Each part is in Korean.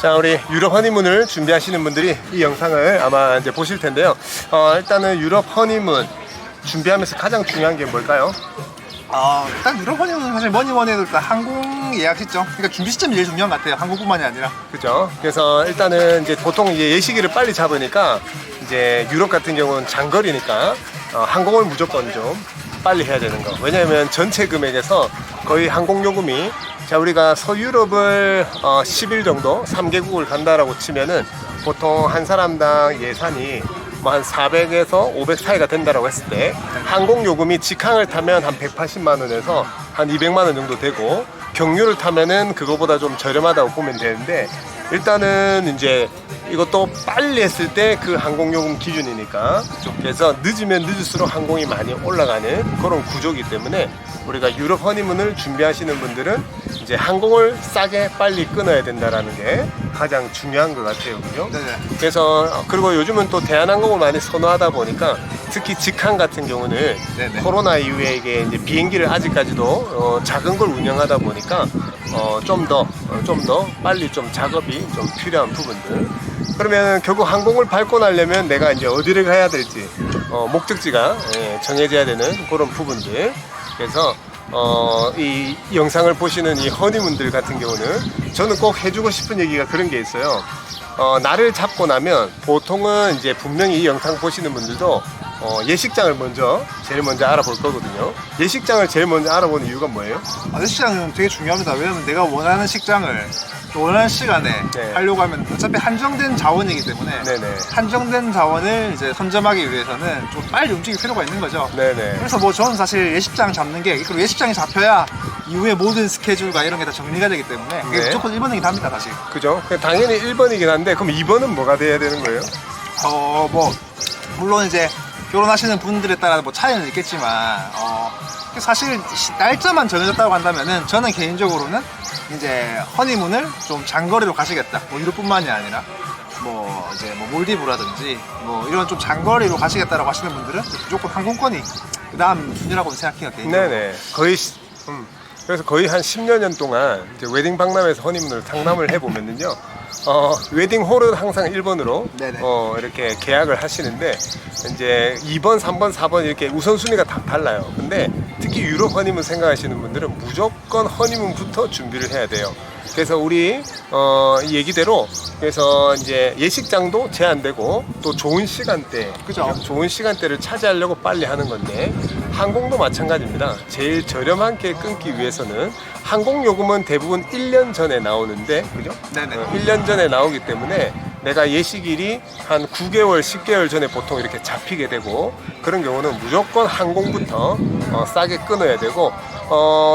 자, 우리 유럽 허니문을 준비하시는 분들이 이 영상을 아마 이제 보실 텐데요. 일단은 유럽 허니문 준비하면서 가장 중요한 게 뭘까요? 일단 유럽 허니문은 사실 뭐니 뭐니 해도 일단 항공 예약 시점, 그러니까 준비 시점이 제일 중요한 것 같아요. 항공뿐만이 아니라. 그죠? 그래서 일단은 이제 보통 이제 예시기를 빨리 잡으니까 이제 유럽 같은 경우는 장거리니까 항공을 무조건 좀 빨리 해야 되는 거. 왜냐하면 전체 금액에서 거의 항공 요금이, 자, 우리가 서유럽을 10일 정도 3개국을 간다라고 치면은 보통 한 사람당 예산이 뭐 한 400에서 500 사이가 된다라고 했을 때 항공 요금이 직항을 타면 한 180만 원에서 한 200만 원 정도 되고, 경유를 타면은 그거보다 좀 저렴하다고 보면 되는데, 일단은 이제 이것도 빨리 했을 때 그 항공요금 기준이니까, 그래서 늦으면 늦을수록 항공이 많이 올라가는 그런 구조이기 때문에 우리가 유럽 허니문을 준비하시는 분들은 이제 항공을 싸게 빨리 끊어야 된다라는 게 가장 중요한 것 같아요. 그죠? 네네. 그래서 그리고 요즘은 또 대한항공을 많이 선호하다 보니까 특히 직항 같은 경우는 네네. 코로나 이후에 이게 이제 비행기를 아직까지도 작은 걸 운영하다 보니까 좀 더 빨리 좀 작업이 좀 필요한 부분들. 그러면 결국 항공을 밟고 나려면 내가 이제 어디를 가야 될지 목적지가 정해져야 되는 그런 부분들. 그래서 이 영상을 보시는 이 허니문들 같은 경우는 저는 꼭 해주고 싶은 얘기가 그런 게 있어요. 나를 잡고 나면 보통은 이제 분명히 이 영상 보시는 분들도 예식장을 제일 먼저 알아볼 거거든요. 예식장을 제일 먼저 알아보는 이유가 뭐예요? 예식장은 되게 중요합니다. 왜냐면 내가 원하는 식장을 또 원하는 시간에 네. 하려고 하면 어차피 한정된 자원이기 때문에 네네. 한정된 자원을 이제 선점하기 위해서는 좀 빨리 움직일 필요가 있는 거죠. 네네. 그래서 뭐 저는 사실 예식장 잡는 게, 그리고 예식장이 잡혀야 이후에 모든 스케줄과 이런 게 다 정리가 되기 때문에 그게 네. 무조건 1번이긴 합니다, 사실. 그죠? 당연히 1번이긴 한데, 그럼 2번은 뭐가 돼야 되는 거예요? 뭐 물론 이제 결혼하시는 분들에 따라 뭐 차이는 있겠지만 사실 날짜만 정해졌다고 한다면은 저는 개인적으로는 이제 허니문을 좀 장거리로 가시겠다, 뭐 유럽뿐만이 아니라 뭐 이제 뭐 몰디브라든지 뭐 이런 좀 장거리로 가시겠다라고 하시는 분들은 무조건 항공권이 그 다음 순위라고 생각해요, 개인적으로. 네네. 그래서 거의 한 10여 년 동안 이제 웨딩 박람회에서 허니문을 상담을 해보면은요, 웨딩 홀은 항상 1번으로 네네. 이렇게 계약을 하시는데, 이제 2번, 3번, 4번 이렇게 우선순위가 다 달라요. 근데 특히 유럽 허니문 생각하시는 분들은 무조건 허니문부터 준비를 해야 돼요. 그래서 우리 이 얘기대로, 그래서 이제 예식장도 제한되고 또 좋은 시간대, 그죠. 좋은 시간대를 차지하려고 빨리 하는 건데, 항공도 마찬가지입니다. 제일 저렴하게 끊기 위해서는 항공 요금은 대부분 1년 전에 나오는데, 그죠? 네네. 1년 전에 나오기 때문에 내가 예식일이 한 9개월, 10개월 전에 보통 이렇게 잡히게 되고, 그런 경우는 무조건 항공부터 싸게 끊어야 되고,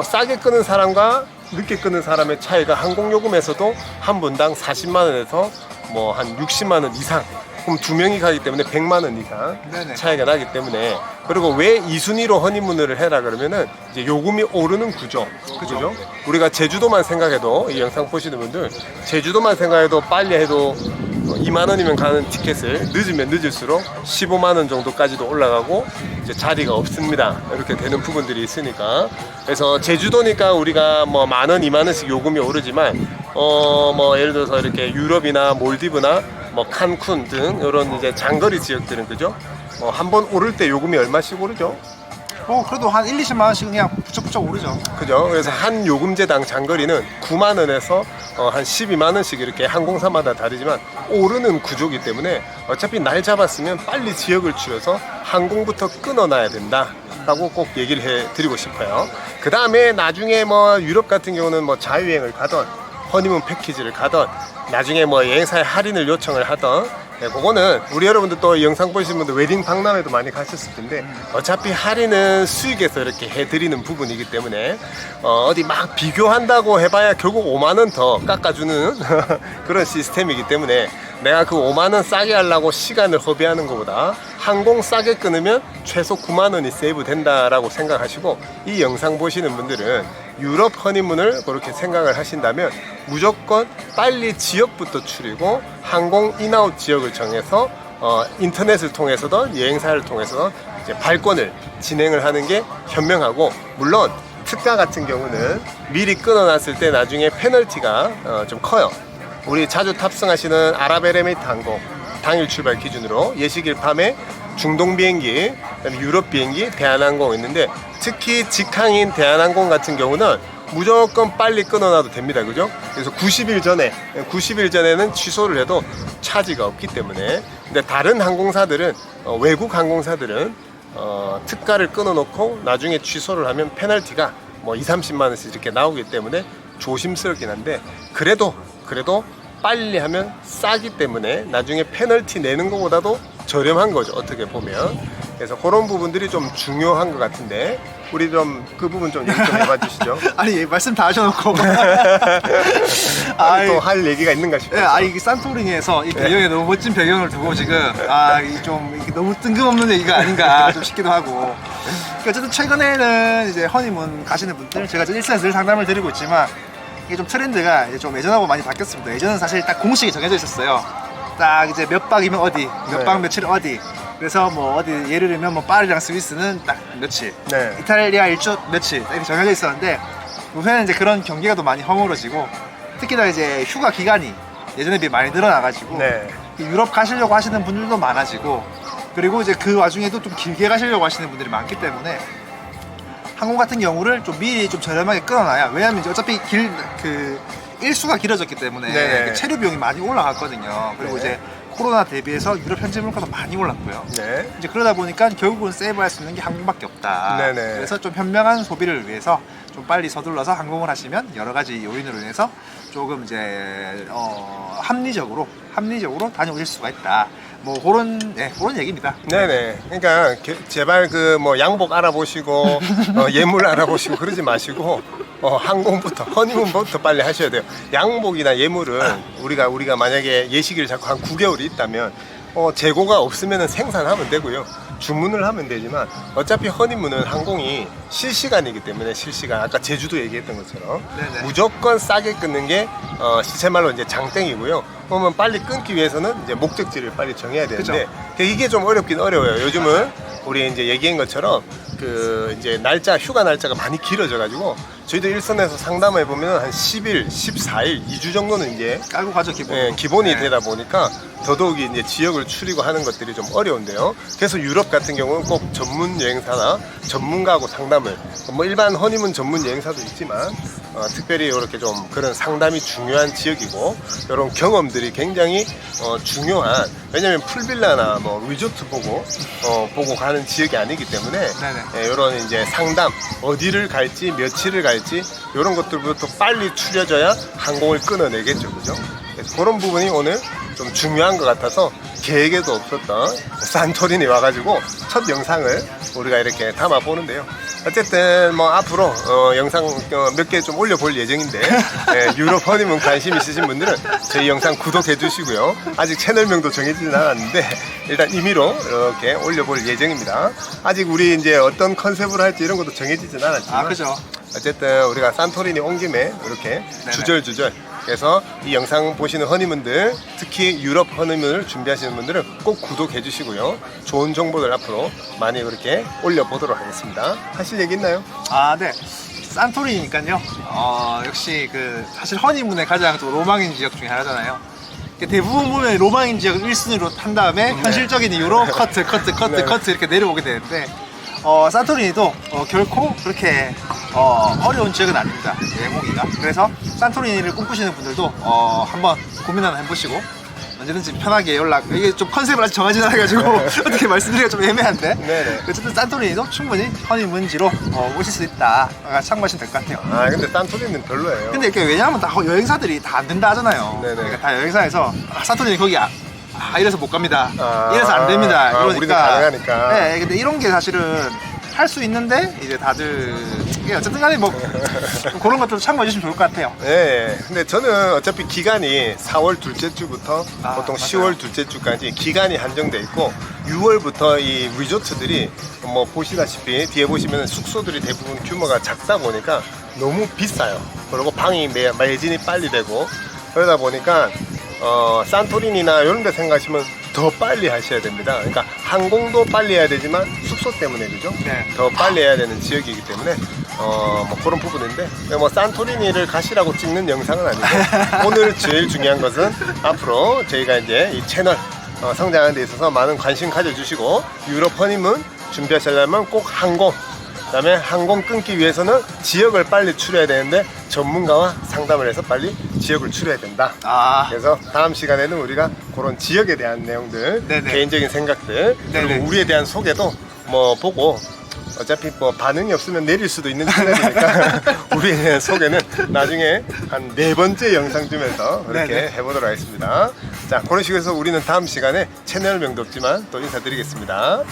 싸게 끊은 사람과 늦게 끊은 사람의 차이가 항공요금에서도 한 분당 40만원에서 뭐 한 60만원 이상, 그럼 두 명이 가기 때문에 100만원 이상 네네. 차이가 나기 때문에. 그리고 왜 2순위로 허니문을 해라 그러면은 이제 요금이 오르는 구조. 그죠? 우리가 제주도만 생각해도, 이 영상 보시는 분들 제주도만 생각해도 빨리 해도 2만원이면 가는 티켓을 늦으면 늦을수록 15만원 정도까지도 올라가고 이제 자리가 없습니다. 이렇게 되는 부분들이 있으니까. 그래서 제주도니까 우리가 뭐 만원, 2만원씩 요금이 오르지만 뭐 예를 들어서 이렇게 유럽이나 몰디브나 뭐 칸쿤 등 이런 이제 장거리 지역들은, 그죠? 한 번 오를 때 요금이 얼마씩 오르죠? 그래도 한 1, 20만 원씩은 그냥 부쩍부쩍 오르죠. 그죠? 그래서 한 요금제당 장거리는 9만 원에서 한 12만 원씩 이렇게 항공사마다 다르지만 오르는 구조이기 때문에 어차피 날 잡았으면 빨리 지역을 추려서 항공부터 끊어놔야 된다 라고 꼭 얘기를 해 드리고 싶어요. 그 다음에 나중에 뭐 유럽 같은 경우는 뭐 자유여행을 가던 허니문 패키지를 가던 나중에 뭐 여행사에 할인을 요청을 하던, 그거는 우리 여러분들 또 이 영상 보시는 분들 웨딩 박람회도 많이 가셨을 텐데 어차피 할인은 수익에서 이렇게 해드리는 부분이기 때문에 어디 막 비교한다고 해봐야 결국 5만원 더 깎아주는 그런 시스템이기 때문에 내가 그 5만원 싸게 하려고 시간을 허비하는 것보다 항공 싸게 끊으면 최소 9만원이 세이브 된다라고 생각하시고, 이 영상 보시는 분들은 유럽 허니문을 그렇게 생각을 하신다면 무조건 빨리 지역부터 추리고 항공 인아웃 지역을 정해서 인터넷을 통해서든 여행사를 통해서 이제 발권을 진행을 하는 게 현명하고, 물론 특가 같은 경우는 미리 끊어놨을 때 나중에 페널티가 좀 커요. 우리 자주 탑승하시는 아랍에미레이트 항공 당일 출발 기준으로 예식일 밤에 중동 비행기, 그다음에 유럽 비행기, 대한항공 있는데 특히 직항인 대한항공 같은 경우는 무조건 빨리 끊어놔도 됩니다. 그죠? 그래서 90일 전에는 취소를 해도 차지가 없기 때문에. 근데 다른 항공사들은 외국 항공사들은 특가를 끊어놓고 나중에 취소를 하면 페널티가 뭐 2~30만 원씩 이렇게 나오기 때문에 조심스럽긴 한데 그래도 빨리 하면 싸기 때문에 나중에 페널티 내는 것보다도 저렴한 거죠, 어떻게 보면. 그래서 그런 부분들이 좀 중요한 것 같은데 우리 좀 그 부분 좀 얘기 좀 해봐 주시죠. 아니 말씀 다 하셔놓고 또 할 얘기가 있는가 싶어요. 이 산토리니에서 이 배경에 너무 멋진 배경을 두고 지금 이게 너무 뜬금없는 얘기가 아닌가 좀 싶기도 하고. 어쨌든 최근에는 이제 허니문 가시는 분들 제가 일선에서 늘 상담을 드리고 있지만 이게 좀 트렌드가 이제 좀 예전하고 많이 바뀌었습니다. 예전은 사실 딱 공식이 정해져 있었어요. 딱 이제 몇 박이면 어디, 몇 박 며칠 어디. 그래서 뭐 어디 예를 들면 뭐 파리랑 스위스는 딱 며칠, 네. 이탈리아 일주 며칠 이렇게 정해져 있었는데 요새는 이제 그런 경계가 더 많이 허물어지고 특히나 이제 휴가 기간이 예전에 비해 많이 늘어나가지고 네. 유럽 가시려고 하시는 분들도 많아지고 그리고 이제 그 와중에도 좀 길게 가시려고 하시는 분들이 많기 때문에 항공 같은 경우를 좀 미리 좀 저렴하게 끊어놔야. 왜냐면 이제 어차피 일수가 길어졌기 때문에 네네. 체류 비용이 많이 올라갔거든요. 그리고 네. 이제 코로나 대비해서 유럽 현지 물가도 많이 올랐고요. 네. 이제 그러다 보니까 결국은 세이브할 수 있는 게 항공밖에 없다. 네네. 그래서 좀 현명한 소비를 위해서 좀 빨리 서둘러서 항공을 하시면 여러 가지 요인으로 인해서 조금 이제 합리적으로 다녀오실 수가 있다. 뭐 그런 얘기입니다. 네네. 그러니까 제발 그 뭐 양복 알아보시고 예물 알아보시고 그러지 마시고 항공부터 허니문부터 빨리 하셔야 돼요. 양복이나 예물은 우리가 만약에 예식일 잡고 한 9개월이 있다면 재고가 없으면 생산하면 되고요. 주문을 하면 되지만 어차피 허니문은 항공이 실시간이기 때문에 실시간 아까 제주도 얘기했던 것처럼 네네. 무조건 싸게 끊는 게 시체말로 이제 장땡이고요. 그러면 빨리 끊기 위해서는 이제 목적지를 빨리 정해야 되는데 이게 좀 어렵긴 어려워요. 요즘은 우리 이제 얘기한 것처럼 이제 휴가 날짜가 많이 길어져 가지고 저희도 일선에서 상담해 보면 한 10일, 14일, 2주 정도는 이제 깔고 가죠 기본. 기본이 되다 보니까 더더욱이 이제 지역을 추리고 하는 것들이 좀 어려운데요. 그래서 유럽 같은 경우는 꼭 전문 여행사나 전문가하고 상담을 뭐 일반 허니문 전문 여행사도 있지만 특별히 이렇게 좀 그런 상담이 중요한 지역이고 이런 경험들이 굉장히 중요한. 왜냐면 풀빌라나 뭐 리조트 보고 가는 지역이 아니기 때문에 이런 이제 상담 어디를 갈지 며칠을 갈지 이런 것들부터 빨리 추려져야 항공을 끊어내겠죠, 그죠? 그래서 그런 부분이 오늘 좀 중요한 것 같아서 계획에도 없었던 산토리니 와가지고 첫 영상을 우리가 이렇게 담아 보는데요. 어쨌든 뭐 앞으로 영상 몇 개 좀 올려볼 예정인데 유럽 허니문 관심 있으신 분들은 저희 영상 구독해 주시고요. 아직 채널명도 정해지진 않았는데 일단 임의로 이렇게 올려볼 예정입니다. 아직 우리 이제 어떤 컨셉으로 할지 이런 것도 정해지진 않았지만 그죠. 어쨌든 우리가 산토리니 온 김에 이렇게 주절주절 그래서 이 영상 보시는 허니문들 특히 유럽 허니문을 준비하시는 분들은 꼭 구독해 주시고요. 좋은 정보들 앞으로 많이 그렇게 올려보도록 하겠습니다. 하실 얘기 있나요? 네. 산토리니까요. 역시 사실 허니문의 가장 또 로망인 지역 중에 하나잖아요. 대부분 보면 로망인 지역을 1순위로 한 다음에 현실적인 이유로 커트 이렇게 내려오게 되는데 산토리니도 결코 그렇게 어려운 지역은 아닙니다. 여행오기가. 그래서 산토리니를 꿈꾸시는 분들도 한번 고민 한번 해보시고 언제든지 편하게 이게 좀 컨셉을 아직 정하지 않아가지고 어떻게 말씀드리기가 좀 애매한데 네네. 어쨌든 산토리니도 충분히 허니문지로 오실 수 있다. 참고하시면 될 것 같아요. 근데 산토리니는 별로예요. 근데 이게 왜냐하면 다 여행사들이 다 안 된다 하잖아요. 네네. 그러니까 다 여행사에서 산토리니 거기야. 이래서 못 갑니다. 이래서 안 됩니다. 그러니까. 우리는 가능하니까. 네, 근데 이런 게 사실은 할 수 있는데 이제 다들 어쨌든 간에 뭐 그런 것들도 참고해 주시면 좋을 것 같아요. 네, 근데 저는 어차피 기간이 4월 둘째 주부터 보통 맞아요. 10월 둘째 주까지 기간이 한정돼 있고 6월부터 이 리조트들이 뭐 보시다시피 뒤에 보시면 숙소들이 대부분 규모가 작다 보니까 너무 비싸요. 그리고 방이 매진이 빨리 되고 그러다 보니까 산토리니나 이런 데 생각하시면 더 빨리 하셔야 됩니다. 그러니까 항공도 빨리 해야 되지만 숙소 때문에 그죠? 네. 더 빨리 해야 되는 지역이기 때문에 뭐 그런 부분인데 뭐 산토리니를 가시라고 찍는 영상은 아니고 오늘 제일 중요한 것은 앞으로 저희가 이제 이 채널 성장하는 데 있어서 많은 관심 가져주시고 유럽 허니문 준비하시려면 꼭 항공, 그 다음에 항공 끊기 위해서는 지역을 빨리 추려야 되는데 전문가와 상담을 해서 빨리 지역을 추려야 된다. 그래서 다음 시간에는 우리가 그런 지역에 대한 내용들, 네네. 개인적인 생각들, 네네. 그리고 우리에 대한 소개도 뭐 보고 어차피 뭐 반응이 없으면 내릴 수도 있는 채널이니까 우리에 대한 소개는 나중에 한 4번째 영상쯤에서 그렇게 네네. 해보도록 하겠습니다. 자, 그런 식으로 해서 우리는 다음 시간에 채널명도 없지만 또 인사드리겠습니다.